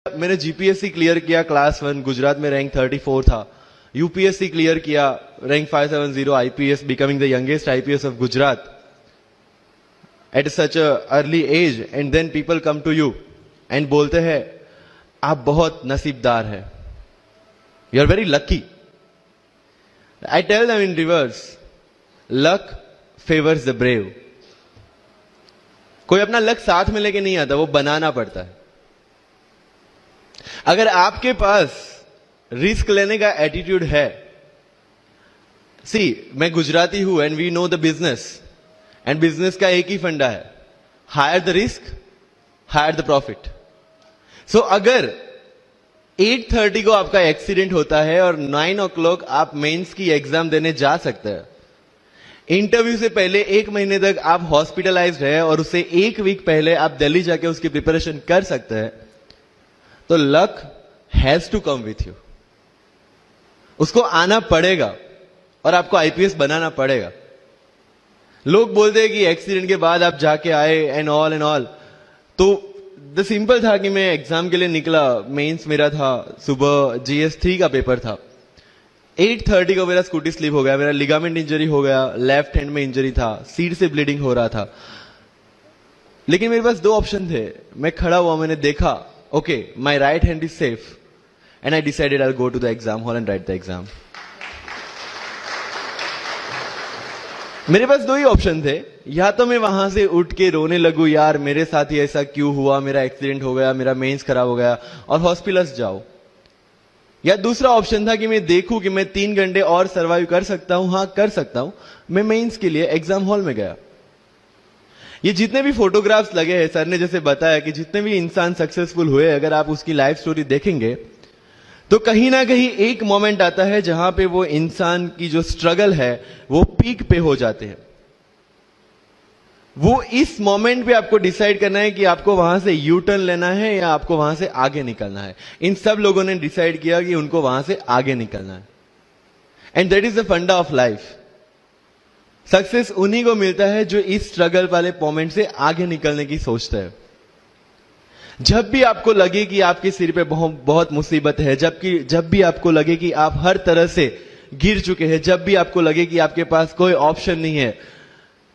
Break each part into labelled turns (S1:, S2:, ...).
S1: मैंने GPSC clear किया class 1 Gujarat में रैंक 34 था। यूपीएससी क्लियर किया rank 570 IPS becoming the youngest IPS of Gujarat at such a early age and then people come to you and बोलते हैं आप बहुत नसीबदार है, you are very lucky. I tell them in reverse, luck favours the brave. कोई अपना luck साथ में लेके नहीं आता, वो बनाना पड़ता है। अगर आपके पास रिस्क लेने का एटीट्यूड है, मैं गुजराती हूं and we know the business, and business का एक ही फंडा है, higher the risk higher the profit. So अगर 8:30 को आपका एक्सीडेंट होता है और 9 o'clock आप मेंस की एग्जाम देने जा सकते हैं, इंटरव्यू से पहले 1 महीने तक आप हॉस्पिटलाइज्ड है और उससे 1 वीक पहले आप दिल्ली जाके उसकी प्रिपरेशन कर सकते हैं, तो luck has to come with you. उसको आना पड़ेगा और आपको आईपीएस बनाना पड़ेगा। लोग बोलते हैं कि एक्सीडेंट के बाद आप जाके आए एंड ऑल, तो द सिंपल था कि मैं एग्जाम के लिए निकला, मेंस मेरा था, सुबह GS3 का पेपर था। 8:30 को मेरा स्कूटी स्लिप हो गया, मेरा लिगामेंट इंजरी हो गया, लेफ्ट हैंड में इंजरी था, सीट से ब्लीडिंग हो रहा था। लेकिन मेरे पास 2 ऑप्शन थे। मैं खड़ा हुआ, मैंने देखा okay, my right hand is safe, and I decided I'll go to the exam hall and write the exam. मेरे पास 2 ही ऑप्शन थे, या तो मैं वहां से उठ के रोने लगूं, यार मेरे साथ ही ऐसा क्यों हुआ, मेरा एक्सीडेंट हो गया, मेरा मेंस खराब हो गया, और हॉस्पिटल जाओ। या दूसरा ऑप्शन था कि मैं देखूं कि मैं 3 घंटे और सर्वाइव कर सकता हूं। हाँ, कर सकता हूं। मैं मेंस के लिए एग्जाम हॉल में गया। ये जितने भी फोटोग्राफ्स लगे हैं, सर ने जैसे बताया कि जितने भी इंसान सक्सेसफुल हुए, अगर आप उसकी लाइफ स्टोरी देखेंगे तो कहीं ना कहीं एक मोमेंट आता है जहां पे वो इंसान की जो स्ट्रगल है वो पीक पे हो जाते हैं। वो इस मोमेंट पे आपको डिसाइड करना है कि आपको वहां से यू टर्न लेना है या आपको वहां से आगे निकलना है। इन सब लोगों ने डिसाइड किया कि उनको वहां से आगे निकलना है, एंड दैट इज द फंडा ऑफ लाइफ। सक्सेस उन्हीं को मिलता है जो इस स्ट्रगल वाले मोमेंट से आगे निकलने की सोचते हैं। जब भी आपको लगे कि आपके सिर पे बहुत मुसीबत है, जब भी आपको लगे कि आप हर तरह से गिर चुके हैं, जब भी आपको लगे कि आपके पास कोई ऑप्शन नहीं है,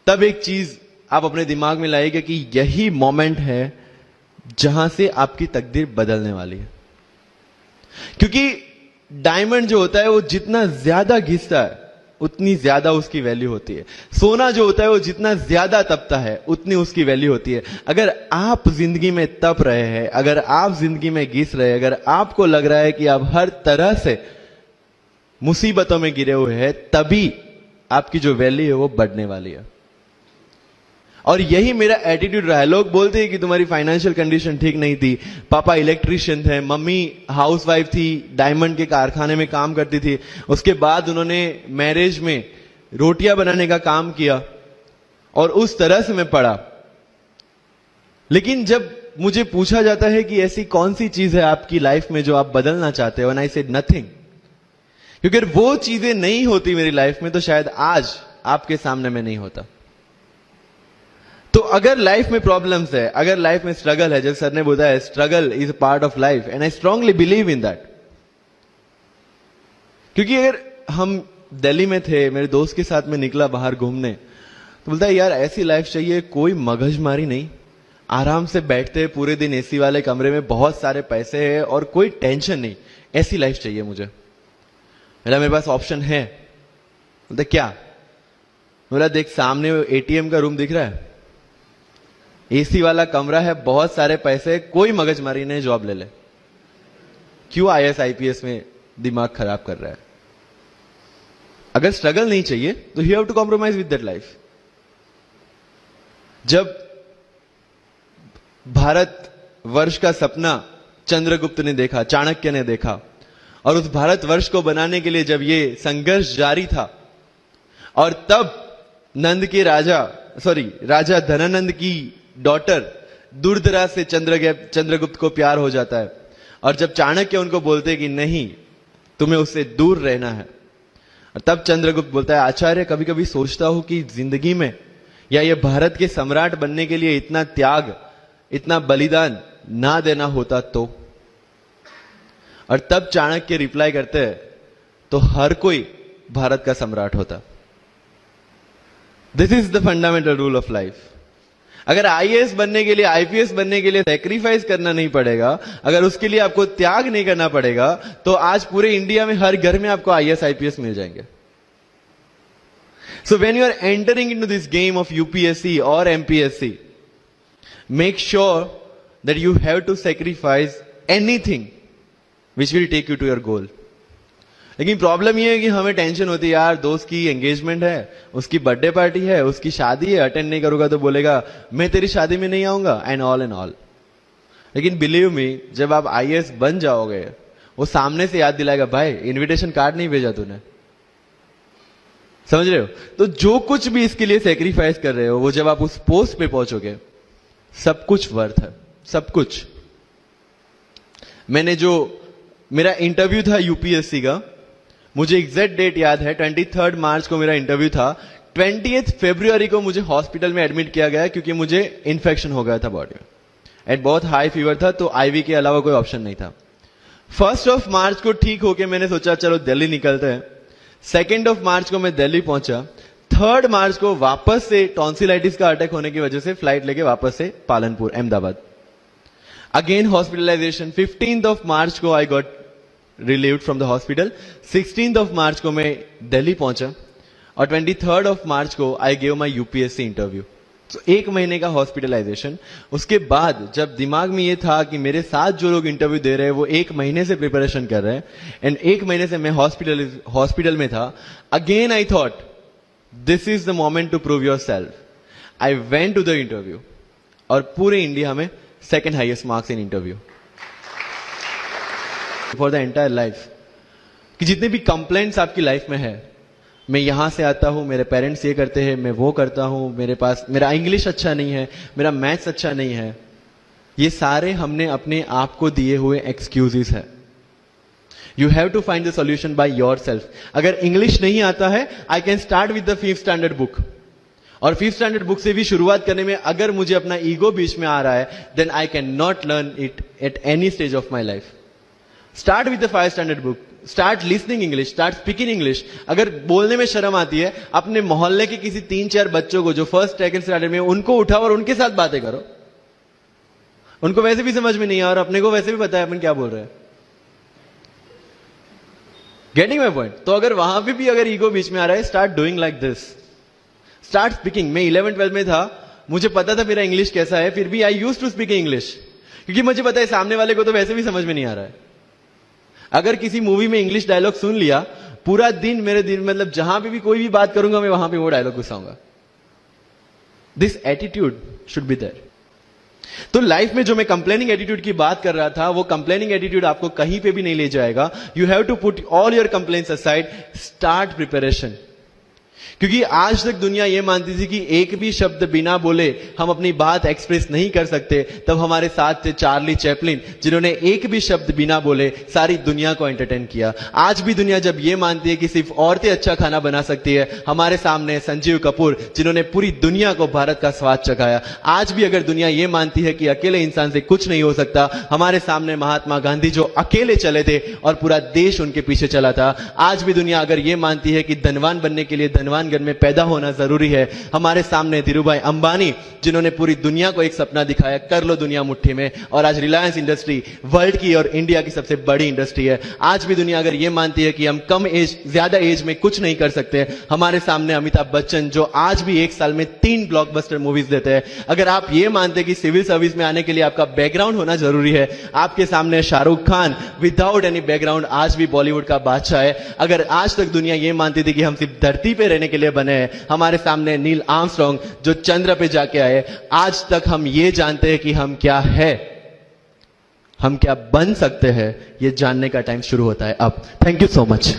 S1: तब एक चीज आप अपने दिमाग में लाइएगा कि यही मोमेंट है जहां से आपकी तकदीर बदलने वाली है। क्योंकि डायमंड जो होता है वो जितना ज्यादा घिसता है उतनी ज्यादा उसकी वैल्यू होती है। सोना जो होता है वो जितना ज्यादा तपता है उतनी उसकी वैल्यू होती है। अगर आप जिंदगी में तप रहे हैं, अगर आप जिंदगी में घिस रहे हैं, अगर आपको लग रहा है कि आप हर तरह से मुसीबतों में गिरे हुए हैं, तभी आपकी जो वैल्यू है वो बढ़ने वाली है। और यही मेरा एटीट्यूड रहा है। लोग बोलते हैं कि तुम्हारी फाइनेंशियल कंडीशन ठीक नहीं थी, पापा इलेक्ट्रिशियन थे, मम्मी हाउसवाइफ थी, डायमंड के कारखाने में काम करती थी, उसके बाद उन्होंने मैरिज में रोटियां बनाने का काम किया, और उस तरह से मैं पढ़ा। लेकिन जब मुझे पूछा जाता है कि ऐसी कौन सी चीज है आपकी लाइफ में जो आप बदलना चाहते हो, एंड आई सेड नथिंग। क्योंकि अगर वो चीजें नहीं होती मेरी लाइफ में तो शायद आज आपके सामने में नहीं होता। तो अगर लाइफ में प्रॉब्लम्स है, अगर लाइफ में स्ट्रगल है, जैसे सर ने बताया struggle is a part of life, and I strongly believe in that. क्योंकि अगर हम दिल्ली में थे, मेरे दोस्त के साथ में निकला बाहर घूमने, तो बोलता है यार ऐसी लाइफ चाहिए, कोई मगजमारी नहीं, आराम से बैठते हैं पूरे दिन एसी वाले कमरे में, बहुत सारे पैसे हैं और कोई टेंशन नहीं, ऐसी लाइफ चाहिए मुझे। मेरे पास ऑप्शन है। बोलता क्या? बोला देख सामने एटीएम का रूम दिख रहा है, एसी वाला कमरा है, बहुत सारे पैसे, कोई मगजमारी नहीं, जॉब ले ले। क्यों IAS IPS में दिमाग खराब कर रहा है? अगर स्ट्रगल नहीं चाहिए तो you have to compromise with that life. जब भारत वर्ष का सपना चंद्रगुप्त ने देखा, चाणक्य ने देखा, और उस भारत वर्ष को बनाने के लिए जब ये संघर्ष जारी था, और तब राजा धनानंद की डॉटर दूरदराज से चंद्रगुप्त को प्यार हो जाता है, और जब चाणक्य उनको बोलते कि नहीं तुम्हें उससे दूर रहना है, और तब चंद्रगुप्त बोलता है आचार्य कभी कभी सोचता हूं कि जिंदगी में या ये भारत के सम्राट बनने के लिए इतना त्याग, इतना बलिदान ना देना होता तो। और तब चाणक्य रिप्लाई करते हैं तो हर कोई भारत का सम्राट होता। This is the fundamental rule of life. अगर आईएएस बनने के लिए, आईपीएस बनने के लिए सैक्रिफाइस करना नहीं पड़ेगा, अगर उसके लिए आपको त्याग नहीं करना पड़ेगा, तो आज पूरे इंडिया में हर घर में आपको आईएएस आईपीएस मिल जाएंगे। So when you are entering into this game of UPSC or MPSC, make sure that you have to sacrifice anything which will take you to your goal. लेकिन प्रॉब्लम ये है कि हमें टेंशन होती है, यार दोस्त की एंगेजमेंट है, उसकी बर्थडे पार्टी है, उसकी शादी है, अटेंड नहीं करूंगा तो बोलेगा मैं तेरी शादी में नहीं आऊंगा, एंड ऑल। लेकिन बिलीव मी, जब आप आईएएस बन जाओगे, वो सामने से याद दिलाएगा, भाई इनविटेशन कार्ड नहीं भेजा तूने। समझ रहे हो? तो जो कुछ भी इसके लिए सेक्रीफाइस कर रहे हो, वो जब आप उस पोस्ट पे पहुंचोगे, सब कुछ वर्थ है, सब कुछ। मैंने जो मेरा इंटरव्यू था यूपीएससी का, मुझे एग्जैक्ट डेट याद है, 23 मार्च को मेरा इंटरव्यू था। 20 फरवरी को मुझे हॉस्पिटल में एडमिट किया गया क्योंकि मुझे इन्फेक्शन हो गया था बॉडी में, एंड बहुत हाई फीवर था, तो आईवी के अलावा कोई ऑप्शन नहीं था। 1 मार्च को ठीक होके मैंने सोचा चलो दिल्ली निकलते हैं। 2 मार्च को मैं दिल्ली पहुंचा। 3 मार्च को वापस से टॉन्सिलाइटिस का अटैक होने की वजह से फ्लाइट लेके वापस से पालनपुर, अहमदाबाद। Again hospitalization. 15 मार्च को I got relieved from the hospital. 16 मार्च को मैं दिल्ली पहुंचा और 23 मार्च को I gave my UPSC interview. तो 1 महीने का हॉस्पिटलाइजेशन। उसके बाद जब दिमाग में ये था कि मेरे साथ जो लोग इंटरव्यू दे रहे हैं वो 1 महीने से प्रिपरेशन कर रहे हैं, एंड 1 महीने से मैं हॉस्पिटल में था, again I thought this is the moment to prove yourself. I went to the interview और पूरे इंडिया में 2nd highest marks in interview for the entire life. कि जितने भी कंप्लेंट्स आपकी लाइफ में है, मैं यहां से आता हूं, मेरे पेरेंट्स ये करते हैं, मैं वो करता हूं, मेरा इंग्लिश अच्छा नहीं है, मेरा मैथ्स अच्छा नहीं है, ये सारे हमने अपने आप को दिए हुए एक्सक्यूजेस है। You have to find the solution by yourself. अगर इंग्लिश नहीं आता है, I can start with the 5th standard book, और 5th स्टैंडर्ड बुक से भी शुरुआत करने में अगर मुझे अपना ईगो बीच में आ रहा है, then I can not learn it at any stage of my life. Start with the 5th standard book, start listening English, start speaking English. अगर बोलने में शर्म आती है, अपने मोहल्ले के किसी 3-4 बच्चों को जो 1st 2nd स्टैंडर्ड में, उनको उठाओ और उनके साथ बातें करो। उनको वैसे भी समझ में नहीं आ, और अपने को वैसे भी पता है अपन क्या बोल रहे हैं। Getting my point? तो अगर वहां पे भी अगर ईगो बीच में आ रहा है, start doing like this, start speaking. मैं 11th-12th में था, मुझे पता था मेरा इंग्लिश कैसा है, फिर भी I used to speak English, क्योंकि मुझे पता है सामने वाले को तो वैसे भी समझ में नहीं आ रहा है। अगर किसी मूवी में इंग्लिश डायलॉग सुन लिया, पूरा दिन मेरे दिन, मतलब जहां पे भी कोई भी बात करूंगा, मैं वहां पे वो डायलॉग घुसाऊंगा। This attitude should be there. तो लाइफ में जो मैं कंप्लेनिंग एटीट्यूड की बात कर रहा था, वो कंप्लेनिंग एटीट्यूड आपको कहीं पे भी नहीं ले जाएगा। You have to put all your complaints aside, start preparation. क्योंकि आज तक दुनिया यह मानती थी कि एक भी शब्द बिना बोले हम अपनी बात एक्सप्रेस नहीं कर सकते। तब हमारे साथ थे चार्ली चैपलिन, जिन्होंने एक भी शब्द बिना बोले सारी दुनिया को एंटरटेन किया। आज भी दुनिया जब यह मानती है कि सिर्फ औरतें अच्छा खाना बना सकती है, हमारे सामने संजीव कपूर, जिन्होंने पूरी दुनिया को भारत का स्वाद चखाया। आज भी अगर दुनिया यह मानती है कि अकेले इंसान से कुछ नहीं हो सकता, हमारे सामने महात्मा गांधी, जो अकेले चले थे और पूरा देश उनके पीछे चला था। आज भी दुनिया अगर यह मानती है कि धनवान बनने के लिए धनवान घर में पैदा होना जरूरी है, हमारे सामने धीरूभाई अंबानी, जिन्होंने पूरी दुनिया को एक सपना दिखाया, कर लो दुनिया मुट्ठी में, और आज रिलायंस इंडस्ट्री वर्ल्ड की और इंडिया की सबसे बड़ी इंडस्ट्री है। आज भी दुनिया अगर यह मानती है कि हम कम एज, ज्यादा एज में कुछ नहीं कर सकते, हमारे सामने अमिताभ बच्चन, जो आज भी 1 साल में 3 ब्लॉकबस्टर मूवीज देते हैं। अगर आप ये मानते हैं कि सिविल सर्विस में आने के लिए आपका बैकग्राउंड होना जरूरी है, आपके सामने Shahrukh Khan without any background आज भी बॉलीवुड का बादशाह है। अगर आज तक दुनिया ये मानती थी कि हम सिर्फ धरती पे रहने के लिए बने हैं, हमारे सामने नील आर्मस्ट्रॉन्ग, जो चंद्र पे जाके आए, आज तक हम ये जानते हैं कि हम क्या है, हम क्या बन सकते हैं, ये जानने का टाइम शुरू होता है अब। Thank you so much.